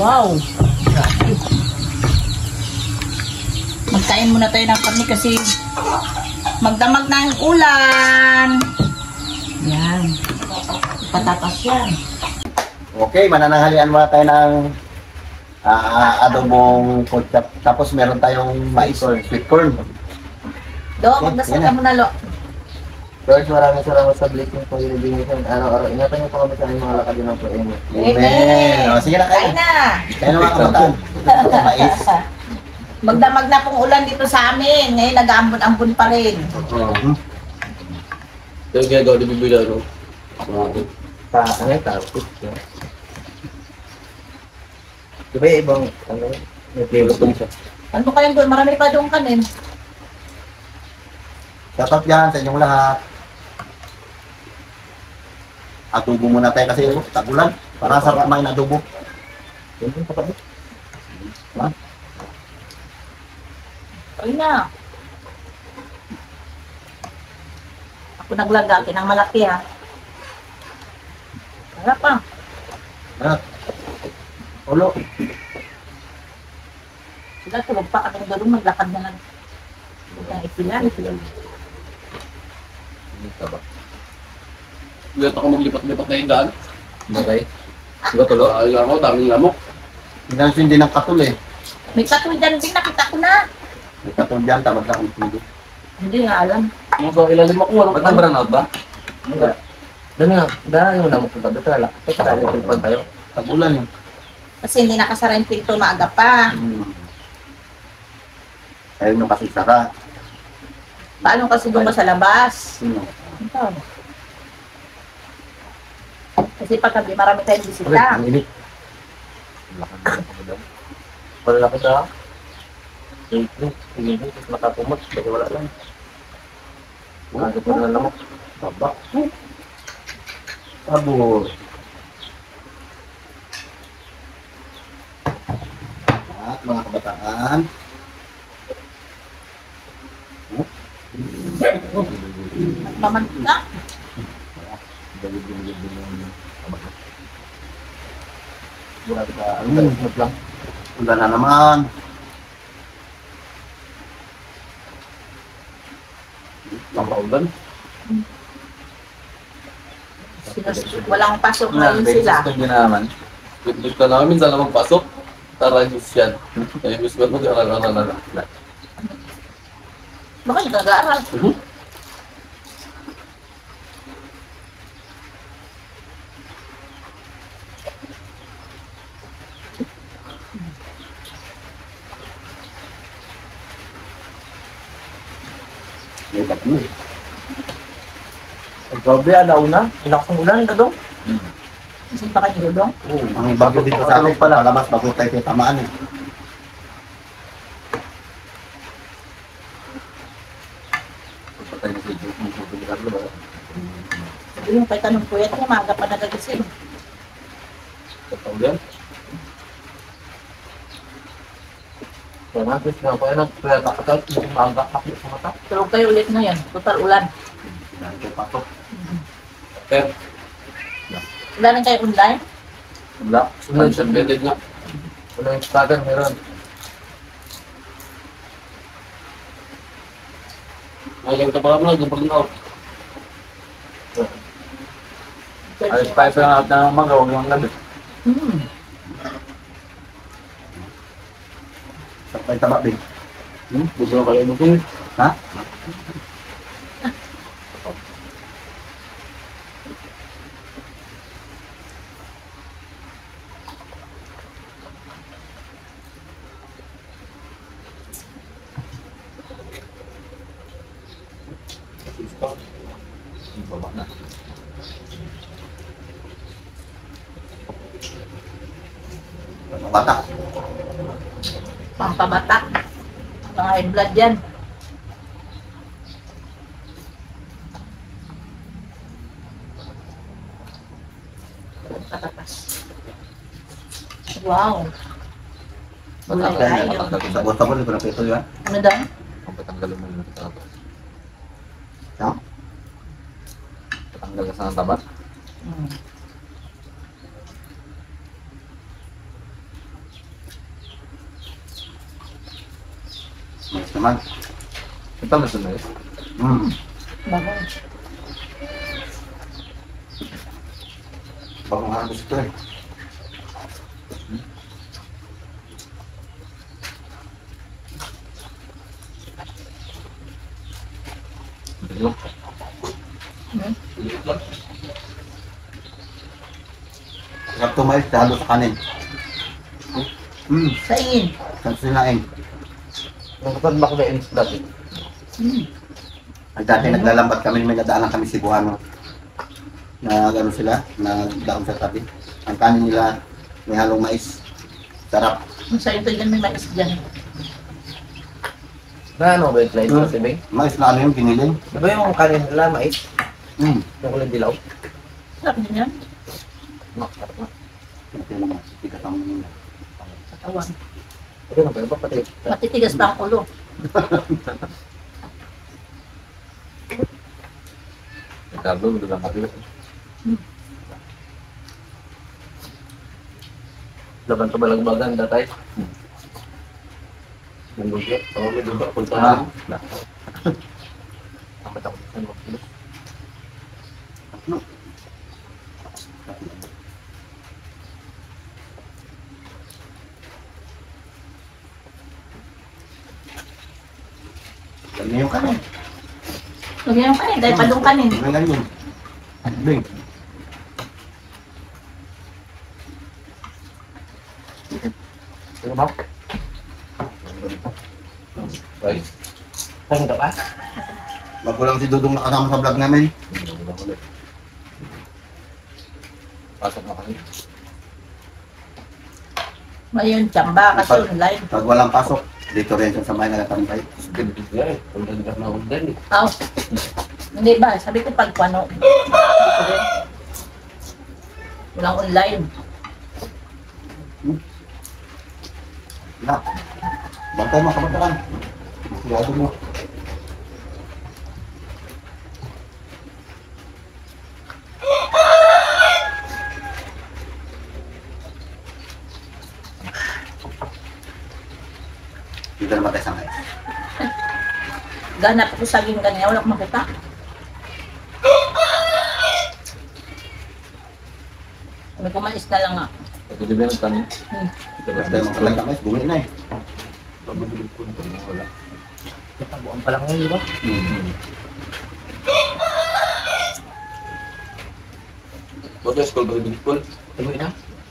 Wow. Magkain muna tayo ng karne kasi magdamag na ang ulan. Yan. Patatas yan. Okay, manananghalian muna tayo ng adobong pork chop. Tapos meron tayong mais or sweet corn. Do, magdasal ka muna, Lo. Lord, maraming salamat sa blessing po yung ibigay sa araw-araw. Ingatan niyo po kami sa aming mga lakad ng po. Amen. Amen. O, sige na kayo. Kain na. Kaya na mga kamutan. Mais. Magdamag na pong ulan dito sa amin. Ngayon nag-aambon-ambon pa rin. Yung ginagawa ni Bibila, no? Ano yung tapos? Di ba yung ibang, may flavor po siya? Ano kayang doon? Marami pa doon kanin. Shoutout dyan sa inyong lahat. Adobo muna tayo kasi tagulan. Para sarap main adobo. Yun yung kapatid. Kain na. Ako naglagaki ng malaki, ha. Harap pa. Ano? Ulo. Sila tulog pa kami doon. Maglakad na lang. Ang ipilan. Gano'n ako maglipat-lipat na yung daan. Okay. Diba tulo? Ay, ako, daming lamok. Hindi ng katul eh. May katul dyan din. Nakita ko na. May katul dyan, tamad na kung hindi. Hindi nga alam. Ano ba, ilalim ako, ano? Ba't nang out ba? Hindi. Doon nga, dahil yung naman punta doon talaga. Ito tayo, tulpan tayo. Tagulan eh. Kasi hindi nakasara yung pinto maaga pa. Ayaw nyo kasi sara. Paano kasi doon ka sa labas? Sino? Ito. Kasi pagkabi, marami tayong Ulit, bisita. ang init. Malaki na. Hindi, tapos nakapumot. Kasi wala lang. Nagit mo na lamok. Baba. Sabor. At mga kabataan. Mamantika. Punta na naman. Nakaulan. Walang pasok ngayon sila. Gusto naman. Bitbit ka namin, sana magpasok. Tara, gusto yan. Ay, gusto ko mag-aaral. Baka nag-aaral. May bagyo eh. Grabe, alaw na. Ilakas ang ulan, ito doon. Saan pa kayo dudong? Ang bagyo dito sa amin pala. Labas bago tayo tamaan eh. Patay na si Diyos, may susunod ka ba? Sabi yung kay tanong ko yan, maaga pa nagagising. Nakaulan. Kaya nakis na ako, kaya nakakat, yung maaga kapit sa mata. Tulog kayo ulit ngayon. Total ulan. Dahil kayo pasok. Pero, Wala rin kayo online? Wala. sunod siya, bedded nga. Wala yung starter, meron. Ngayon ka pala mo, nagpag-out. Ayos tayo sa lahat na mga huwag yung gabi. Saan tayo taba, Bing? Gusto na kayo mo. Ha? Baba na. Bata. Pampabata. Mga high blood yan. Patatas. Wow. Gulay kayo. Sabon-sabon, hindi ko na pito yun. Ano daw? Ang patanggalin mo yung taba. Ha? Patanggal ka sa ng taba. Mas naman. Ito mas na yun. Bago. Bagong harvest ito eh. Sarap tumalis, halo sa kanin. Sa ingin. Saan sinaing? Nagkatad ba ko na ins dati? Ay dati naglalambat kami, may nadaanan kami Cebuano. Na gano'n sila, nagdaon sa tabi. Ang kanin nila, may halong mais. Sarap. Sa ito dyan may mais dyan. Na ano ba yung slide mo, Sibing? Mais na ano yung giniling? Di ba yung kanin nila, mais? Hmm. Yung kulay dilaw? Sarap din yan. Sarap na. Ito naman, tigat ang nila. Katawan. Ito na ba yung pati? Matitigas pa ang ulo. Nagkablo, ito lang kami. Laban ka balagbagan, datay? Nandun ako may duba ko Ah. sa... Ako takot mo. Ganyan yung kanin. Lagyan yung kanin, dahil padong kanin. Ganyan yun. Bing. Ano ba? Right. Saan ka ba? Magulang si Dudong nakasama sa vlog namin. Pasok na kami. Ngayon, tsamba kasi online. Pag walang pasok, dito rin sa may nagatampay. Yeah, kung hindi ka na online. Aw. Hindi ba? Sabi ko pag ano. Walang online. Na. Bantay mo, kabataan. Sigado mo. Dito naman tayo sa mais. Ganap ko saging ganyan. Wala ko makita. Sabi ko mais na lang nga. Ito di ba yung kanin? Tapos tayo mga kalang mais, bumi na eh. Pabudulog ko na wala. Katabuan pa lang ngayon, di ba? Bago school ba yung school? Tuloy na?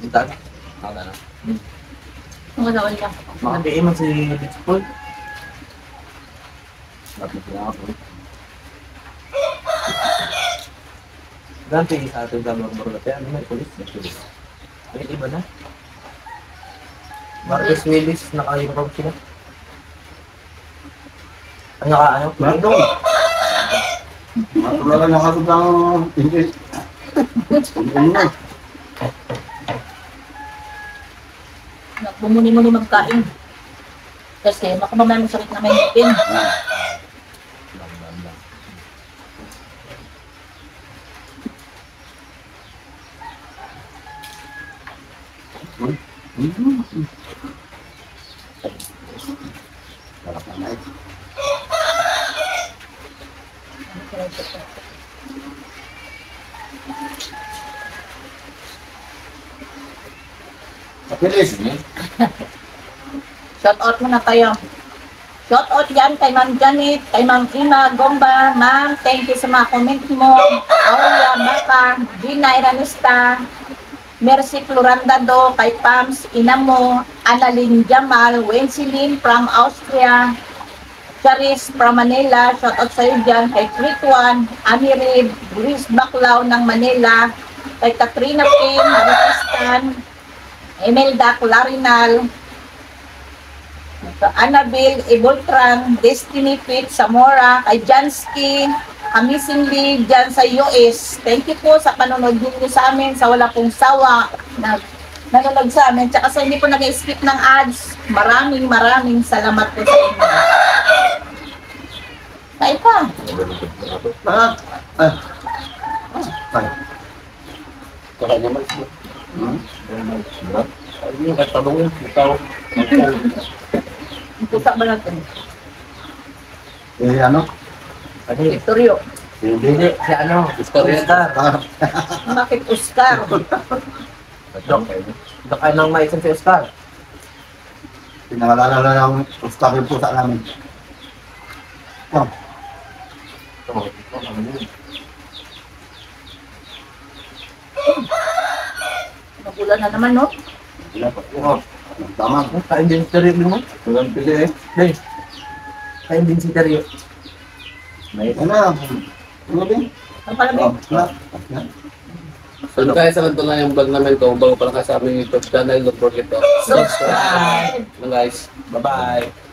Minta na? Tama na. Ang asawa niya. Makandi man si school. Dapat na ako. Ganti sa ating gamang barulate, ano may pulis? May pulis. Ay, iba na. Marcus Willis, naka-uniform sila. Ano ka, ano? Mardo! Matulagan na kasod ng English. Ano na? Bumuni-muni magkain. Kasi makamamay mo sakit na may ngipin. Sarap na mais. Kapilis! Shout out muna kayo. Shout out yan kay Ma'am Janet, kay Ma'am Ina Gomba. Ma'am, thank you sa mga comment mo. Aulia Baka, Gina Iranista, Mercy Florandado, kay Pams Inamo, Annalyn Jamal, Wensilin from Austria, Charis from Manila, shout out sa iyo dyan, kay Fritwan, Amirid, Luis Baclao ng Manila, kay Katrina Kim, Maristan, Imelda Clarinal, Annabelle Ibultran, Destiny Fit Zamora, kay Jansky, Amazingly dyan sa US. Thank you po sa panonood niyo sa amin, sa wala pong sawa na nanonood sa amin. Tsaka sa hindi po nag-skip ng ads, maraming salamat po sa inyo. Kain pa. Ah! Ah! Ay. Kaya naman siya. Hmm? Ay, yung katabong yung ikaw. Pusa ba natin? ano? Ano Victorio. Hindi, si ano? Istorya. Bakit Oscar? Dok kayo nang maisan si Oscar. Pinakalala na ng Oscar yung pusa namin. Oh, Magulan na naman, no? wala pa. Oh, tama. Kain din si Teryo mo. Walang pili eh. Dahil, kain din si Teryo. Ano? Ano ba? Ang palabing. Oh, wala. So guys, salang lang yung vlog namin. Kung bago pa lang kayo sa aming YouTube channel, don't forget to subscribe. Subscribe. Guys, bye-bye.